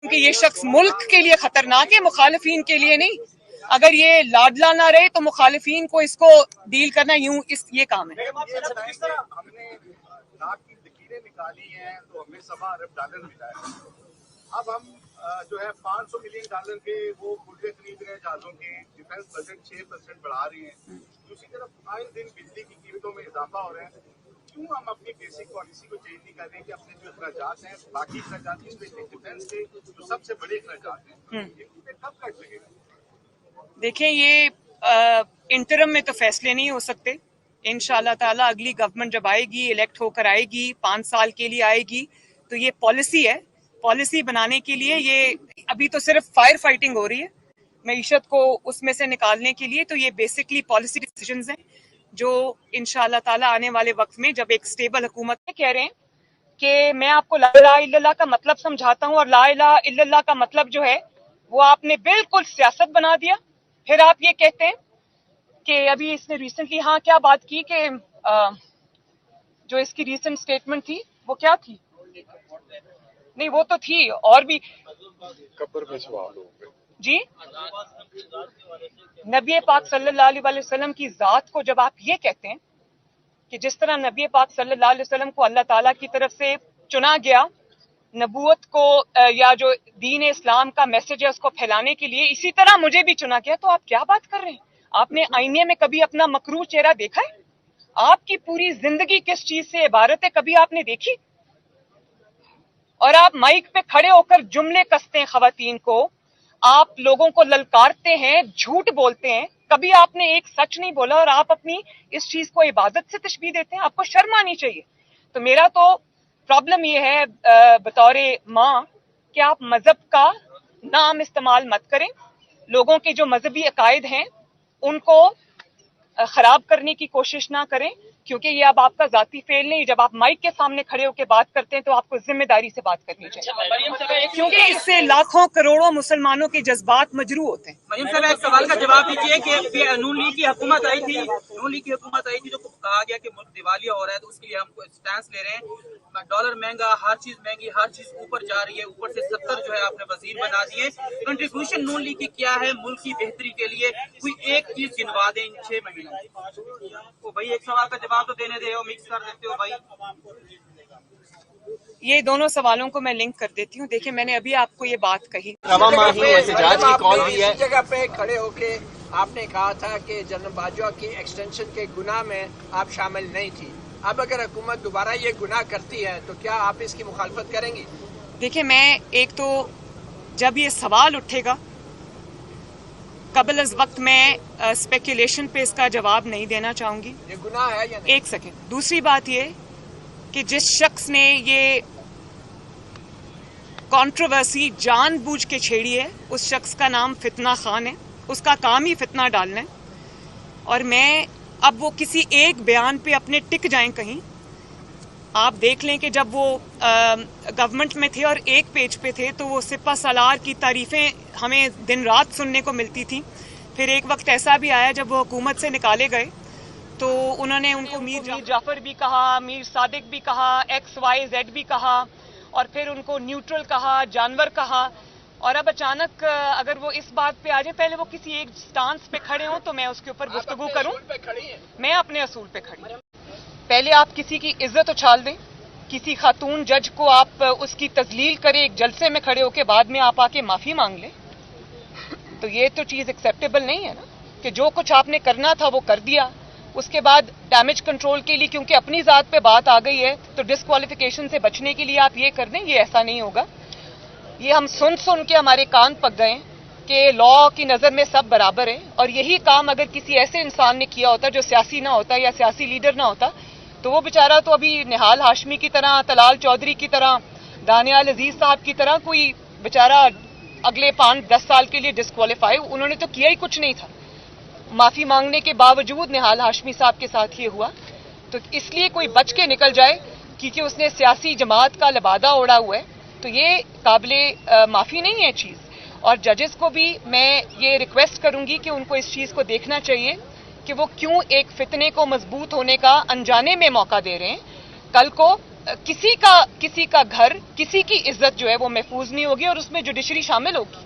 क्योंकि ये शख्स मुल्क के लिए खतरनाक है, मुखालिफिन के लिए नहीं। अगर ये लाडला ना रहे तो मुखालिफिन को इसको डील करना यूं ये काम है। निकाली हैं तो हमें $1.25 अरब मिला है। अब हम जो है $500 मिलियन के वो पुर्जे खरीद रहे हैं जहाजों के, डिफेंस बजट 6% बढ़ा रही हैं। दूसरी तरफ आए दिन बिजली की कीमतों में इजाफा हो रहा है। क्यों हम अपनी बेसिक पॉलिसी को चेंज नहीं कर रहे कि अपने जो अखराजात हैं, बाकी अखराजात डिफेंस के जो सबसे बड़े अखराजात हैं, इनमें कब कट लगेगा? देखें, ये इंटरम में तो फैसले नहीं हो सकते। इंशाअल्लाह ताला अगली गवर्नमेंट जब आएगी, इलेक्ट होकर आएगी, 5 साल के लिए आएगी, तो ये पॉलिसी है। पॉलिसी बनाने के लिए ये अभी तो सिर्फ फायर फाइटिंग हो रही है मईशत को उसमें से निकालने के लिए। तो ये बेसिकली पॉलिसी डिसीजंस हैं जो इंशाअल्लाह ताला आने वाले वक्त में जब एक स्टेबल हुकूमत में कह रहे हैं कि मैं आपको ला इलाहा इल्लल्लाह का मतलब समझाता हूँ, और ला इलाहा इल्लल्लाह का मतलब जो है वो आपने बिल्कुल सियासत बना दिया। फिर आप ये कहते हैं कि अभी इसने रिसेंटली क्या बात की कि जो इसकी रिसेंट स्टेटमेंट थी वो क्या थी? नहीं, वो तो थी और भी कब्र में सवाल हो गए जी। नबी पाक सल्लल्लाहु अलैहि वसल्लम की जात को जब आप ये कहते हैं कि जिस तरह नबी पाक सल्लल्लाहु अलैहि वसल्लम को अल्लाह ताला की तरफ से चुना गया नबूवत को या जो दीन इस्लाम का मैसेज है उसको फैलाने के लिए, इसी तरह मुझे भी चुना गया, तो आप क्या बात कर रहे हैं? आपने आईने में कभी अपना मकरूह चेहरा देखा है? आपकी पूरी जिंदगी किस चीज से इबारत है, कभी आपने देखी? और आप माइक पे खड़े होकर जुमले कसते हैं खवातीन को, आप लोगों को ललकारते हैं, झूठ बोलते हैं, कभी आपने एक सच नहीं बोला और आप अपनी इस चीज को इबादत से तशबीह देते हैं। आपको शर्म आनी चाहिए। तो मेरा तो प्रॉब्लम ये है बतौर माँ कि आप मजहब का नाम इस्तेमाल मत करें, लोगों के जो मजहबी अकायद हैं उनको खराब करने की कोशिश ना करें, क्योंकि ये अब आपका जाती फेल नहीं। जब आप माइक के सामने खड़े होकर बात करते हैं तो आपको जिम्मेदारी से बात करनी चाहिए, क्योंकि इससे लाखों करोड़ों मुसलमानों के जज्बात मजरू होते हैं। मरीम साहब, एक सवाल का जवाब दीजिए कि नून लीग की हुकूमत आई थी जो कहा गया कि मुल्क दिवालिया हो रहा है, तो उसके लिए हमको स्टैंस ले रहे हैं। डॉलर महंगा, हर चीज महंगी, हर चीज ऊपर जा रही है, ऊपर से 70 जो है आपने वजीर बना दिए। कंट्रीब्यूशन नून लीग की क्या है मुल्क की बेहतरी के लिए? कोई एक चीज गिनवा दें इन 6 महीनों। तो भाई एक सवाल का जवाब तो देने दे, मिक्स कर देते हो भाई। ये दोनों सवालों को मैं लिंक कर देती हूँ। देखिए, मैंने अभी आपको ये बात कही। इसी जगह पे खड़े होके आपने कहा था कि जनरल बाजवा की एक्सटेंशन के गुनाह में आप शामिल नहीं थी। अब अगर हुकूमत दोबारा ये गुनाह करती है तो क्या आप इसकी मुखालफत करेंगी? देखिए, मैं एक तो जब ये सवाल उठेगा कबल अज वक्त मैं स्पेकुलेशन पे इसका जवाब नहीं देना चाहूंगी। ये गुनाह है या नहीं? एक सेकेंड। दूसरी बात ये कि जिस शख्स ने ये कंट्रोवर्सी जानबूझ के छेड़ी है उस शख्स का नाम फितना खान है। उसका काम ही फितना डालना है, और मैं अब वो किसी एक बयान पे अपने टिक जाएं कहीं। आप देख लें कि जब वो गवर्नमेंट में थे और एक पेज पे थे तो वो सिपा सलार की तारीफें हमें दिन रात सुनने को मिलती थी। फिर एक वक्त ऐसा भी आया जब वो हुकूमत से निकाले गए तो उन्होंने उनको मीर जाफर भी कहा, मीर सादिक भी कहा, XYZ भी कहा, और फिर उनको न्यूट्रल कहा, जानवर कहा। और अब अचानक अगर वो इस बात पे आ जाए, पहले वो किसी एक स्टांस पे खड़े हों तो मैं उसके ऊपर गुफ्तगू करूं। मैं अपने असूल पे खड़ी। पहले आप किसी की इज्जत उछाल दें, किसी खातून जज को आप उसकी तजलील करें एक जलसे में खड़े होकर, बाद में आप आके माफी मांग लें, तो ये तो चीज एक्सेप्टेबल नहीं है ना। कि जो कुछ आपने करना था वो कर दिया, उसके बाद डैमेज कंट्रोल के लिए क्योंकि अपनी जात पे बात आ गई है तो डिस्क्वालिफिकेशन से बचने के लिए आप ये कर दें, ये ऐसा नहीं होगा। ये हम सुन सुन के हमारे कान पक गए कि लॉ की नजर में सब बराबर है, और यही काम अगर किसी ऐसे इंसान ने किया होता जो सियासी ना होता या सियासी लीडर ना होता तो वो बेचारा तो अभी निहाल हाशमी की तरह, तलाल चौधरी की तरह, दानियाल अजीज साहब की तरह कोई बेचारा अगले 5-10 साल के लिए डिस्क्वालीफाई। उन्होंने तो किया ही कुछ नहीं था। माफी मांगने के बावजूद निहाल हाशमी साहब के साथ ये हुआ। तो इसलिए कोई बच के निकल जाए क्योंकि उसने सियासी जमात का लिबादा ओढ़ा हुआ है, तो ये काबिले माफी नहीं है चीज। और जजेस को भी मैं ये रिक्वेस्ट करूंगी कि उनको इस चीज को देखना चाहिए कि वो क्यों एक फितने को मजबूत होने का अनजाने में मौका दे रहे हैं। कल को کسی کا گھر، کسی کی عزت جو ہے وہ محفوظ نہیں ہوگی اور اس میں جوڈیشری شامل ہوگی.